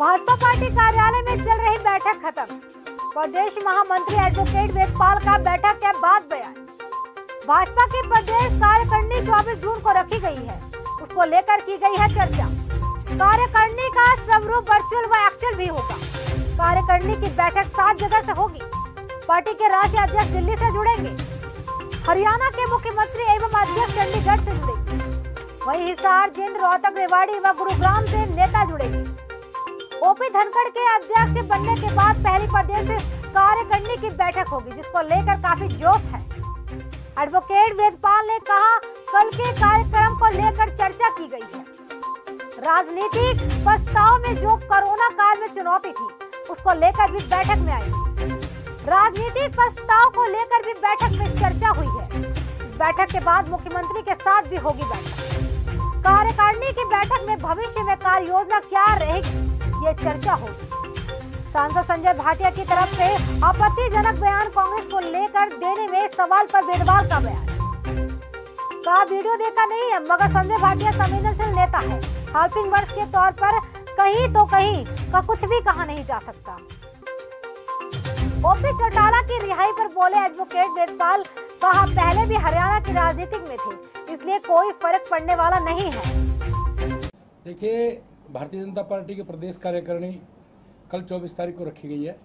Bhajpa party कार्यालय में चल रही बैठक खत्म। प्रदेश महामंत्री एडवोकेट वेदपाल का बैठक के बाद बयान। भाजपा की प्रदेश कार्यकारिणी 24 जून को रखी गई है, उसको लेकर की गई है चर्चा। कार्यकारिणी का स्वरूप वर्चुअल व एक्चुअल भी होगा। कार्यकारिणी की बैठक 7 जगह से होगी। पार्टी के राष्ट्रीय अध्यक्ष दिल्ली से जुड़ेंगे, हरियाणा के मुख्यमंत्री एवं अध्यक्ष चंडीगढ़ से जुड़ेंगे, वहीं हिसार, जिंद, रोहतक, रेवाड़ी व गुरुग्राम से नेता जुड़ेंगे। ओपी धनखड़ के अध्यक्ष बनने के बाद पहली प्रदेश कार्यकारिणी की बैठक होगी, जिसको लेकर काफी जोश है। एडवोकेट वेदपाल ने कहा, कल के कार्यक्रम को लेकर चर्चा की गई है। राजनीतिक प्रस्ताव में जो कोरोना काल में चुनौती थी, उसको लेकर भी बैठक में आई। राजनीतिक प्रस्ताव को लेकर भी बैठक में चर्चा हुई है। बैठक के बाद मुख्यमंत्री के साथ भी होगी बैठक। कार्यकारिणी की बैठक में भविष्य में कार्य योजना क्या रहेगी, ये चर्चा होगी। सांसद संजय भाटिया की तरफ से आपत्तिजनक बयान कांग्रेस को लेकर देने में सवाल पर वेदपाल का बयान। का वीडियो देखा नहीं है, मगर संजय भाटिया संवेदनशील नेता है। हेल्पिंग वर्ड्स के तौर पर कहीं तो कहीं का कुछ भी कहा नहीं जा सकता। ओपी चौटाला की रिहाई पर बोले एडवोकेट वेदपाल, कहा पहले भी हरियाणा की राजनीति में थे, इसलिए कोई फर्क पड़ने वाला नहीं है। देखिए, भारतीय जनता पार्टी की प्रदेश कार्यकारिणी कल 24 तारीख को रखी गई है।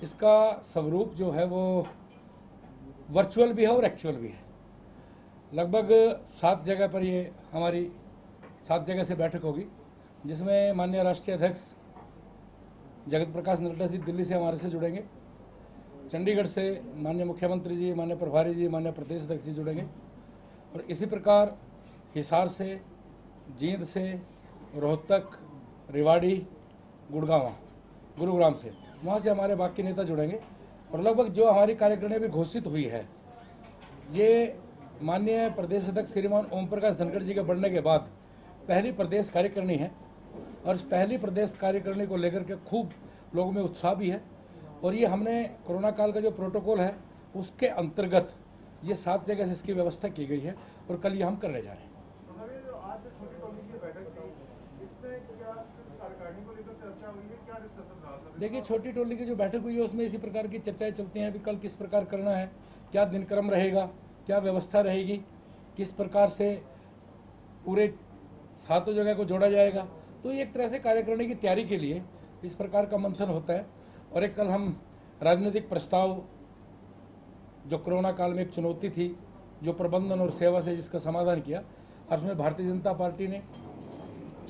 इसका स्वरूप जो है वो वर्चुअल भी है और एक्चुअल भी है। लगभग 7 जगह पर ये हमारी 7 जगह से बैठक होगी, जिसमें माननीय राष्ट्रीय अध्यक्ष जगत प्रकाश नड्डा जी दिल्ली से हमारे से जुड़ेंगे, चंडीगढ़ से माननीय मुख्यमंत्री जी, माननीय प्रभारी जी, माननीय प्रदेश अध्यक्ष जी जुड़ेंगे, और इसी प्रकार हिसार से, जींद से, रोहतक, रेवाड़ी, गुरुग्राम से, वहाँ से हमारे बाकी नेता जुड़ेंगे। और लगभग जो हमारी कार्यकारिणी भी घोषित हुई है, ये माननीय प्रदेश अध्यक्ष श्रीमान ओम प्रकाश धनखड़ जी के बढ़ने के बाद पहली प्रदेश कार्यकारिणी है। और इस पहली प्रदेश कार्यकारिणी को लेकर के खूब लोगों में उत्साह भी है। और ये हमने कोरोना काल का जो प्रोटोकॉल है, उसके अंतर्गत ये 7 जगह से इसकी व्यवस्था की गई है, और कल ये हम करने जा रहे हैं। देखिए, छोटी टोली की जो बैठक हुई है, उसमें इसी प्रकार की चर्चाएं चलती हैं। अभी कल किस प्रकार करना है, क्या दिनक्रम रहेगा, क्या व्यवस्था रहेगी, किस प्रकार से पूरे 7 जगह को जोड़ा जाएगा। तो एक तरह से कार्यकारिणी की तैयारी के लिए इस प्रकार का मंथन होता है। और एक कल हम राजनीतिक प्रस्ताव, जो कोरोना काल में एक चुनौती थी, जो प्रबंधन और सेवा से जिसका समाधान किया, और उसमें भारतीय जनता पार्टी ने,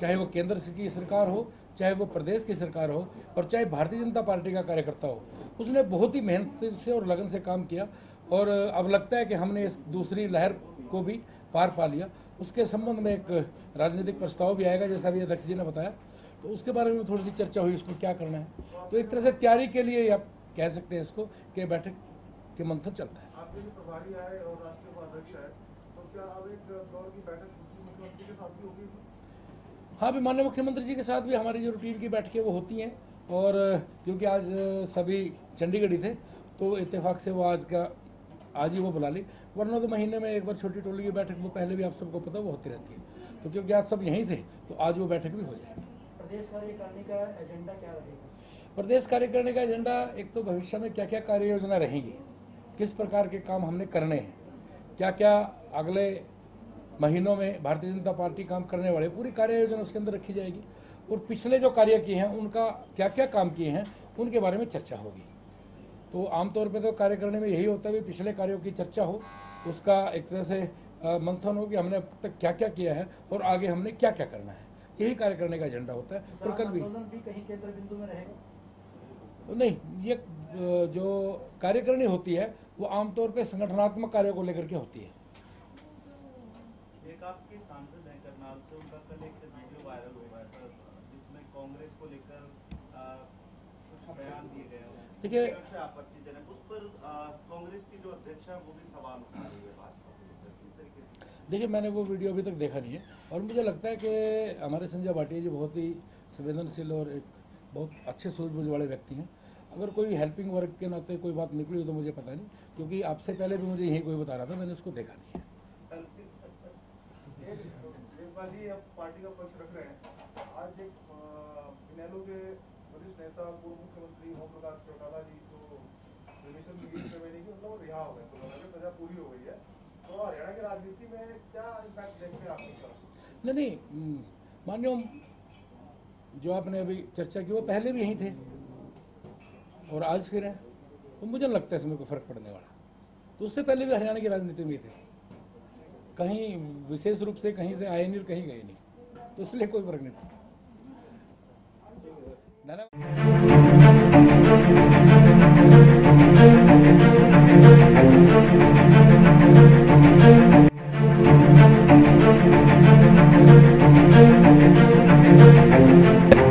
चाहे वो केंद्र की सरकार हो, चाहे वो प्रदेश की सरकार हो, और चाहे भारतीय जनता पार्टी का कार्यकर्ता हो, उसने बहुत ही मेहनत से और लगन से काम किया। और अब लगता है कि हमने इस दूसरी लहर को भी पार पा लिया। उसके संबंध में एक राजनीतिक प्रस्ताव भी आएगा, जैसा भी अध्यक्ष जी ने बताया, तो उसके बारे में थोड़ी सी चर्चा हुई, उसमें क्या करना है। तो एक तरह से तैयारी के लिए आप कह सकते हैं इसको कि बैठक के मंथन चलता है। आपके जो प्रभारी आए और राष्ट्रीय अध्यक्ष आए, तो क्या अब एक दौर की बैठक मुख्यमंत्री के साथ भी होगी? हाँ, भी माननीय मुख्यमंत्री जी के साथ भी हमारी जो रूटीन की बैठकें वो होती हैं। और क्योंकि आज सभी चंडीगढ़ ही थे, तो इत्तेफाक से वो आज ही वो बुला ली, वरना तो महीने में एक बार छोटी टोली की बैठक वो पहले भी आप सबको पता वो होती रहती है। तो क्योंकि आज सब यहीं थे, तो आज वो बैठक भी हो जाएगी। प्रदेश कार्यकारिणी का एजेंडा क्या रहेगा? प्रदेश कार्यकारिणी का एजेंडा, एक तो भविष्य में क्या क्या कार्य योजना रहेंगी, किस प्रकार के काम हमने करने हैं, क्या क्या अगले महीनों में भारतीय जनता पार्टी काम करने वाले, पूरी कार्य योजना उसके अंदर रखी जाएगी। और पिछले जो कार्य किए हैं, उनका क्या क्या काम किए हैं, उनके बारे में चर्चा होगी। तो आमतौर पे तो कार्यकारिणी में यही होता है कि पिछले कार्यों की चर्चा हो, उसका एक तरह से मंथन हो कि हमने अब तक क्या क्या किया है और आगे हमने क्या क्या करना है। यही कार्यकारिणी का एजेंडा होता है। और कल भी कहीं केंद्र बिंदु में रहेगा? नहीं, ये जो कार्यकारिणी होती है वो आमतौर पे संगठनात्मक कार्यों को लेकर के होती है। एक आपके सांसद हैं करनाल से, उनका कल एक वीडियो वायरल हुआ है सर, जिसमें कांग्रेस को लेकर कुछ बयान दिए गए हैं। देखिए, आपत्तिजनक, उस पर कांग्रेस की जो अध्यक्ष है वो भी सवाल उठा रही है भाजपा को लेकर, किस तरीके से? देखिए, मैंने वो वीडियो अभी तक देखा नहीं है, और मुझे लगता है कि हमारे संजय भाटिया जी बहुत ही संवेदनशील और एक बहुत अच्छे सूझबूझ वाले व्यक्ति हैं। अगर कोई हेल्पिंग वर्क के नाते कोई बात निकली तो मुझे पता नहीं, क्योंकि आपसे पहले भी मुझे यही कोई बता रहा था, मैंने उसको देखा नहीं है। पार्टी का पक्ष रख रहे हैं। आज एक इनेलो के वरिष्ठ नेता पूर्व मुख्यमंत्री ओम प्रकाश चौटाला जी तो रिमिशन की सेरेमनी की मतलब रिहा हो गए, तो उनकी सजा पूरी हो गई है। तो हरियाणा की राजनीति में क्या इम्पैक्ट देखते हैं आप इसका? नहीं, मान्य जो आपने अभी चर्चा की वो पहले भी यहीं थे और आज फिर है, तो मुझे नहीं लगता है इसमें कोई फर्क पड़ने वाला। तो उससे पहले भी हरियाणा की राजनीति में थे, कहीं विशेष रूप से कहीं से आए नहीं और कहीं गए नहीं, तो इसलिए कोई फर्क नहीं पड़ता।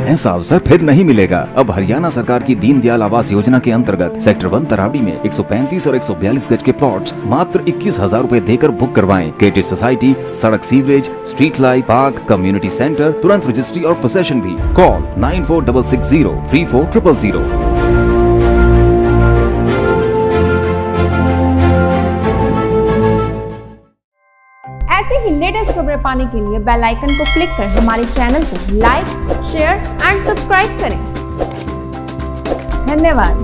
ऐसा अवसर फिर नहीं मिलेगा। अब हरियाणा सरकार की दीनदयाल आवास योजना के अंतर्गत सेक्टर 1 तरावड़ी में 135 और 142 गज के प्लॉट्स मात्र 21,000 रुपए देकर बुक करवाएं। क्रिएटिव सोसाइटी, सड़क, sewerage, street light, park, community centre, तुरंत रजिस्ट्री और पोसेशन भी। कॉल 9466034000। ऐसे ही लेटेस्ट खबरें पाने के लिए बेल आइकन को क्लिक कर हमारे चैनल को लाइक, शेयर एंड सब्सक्राइब करें। धन्यवाद।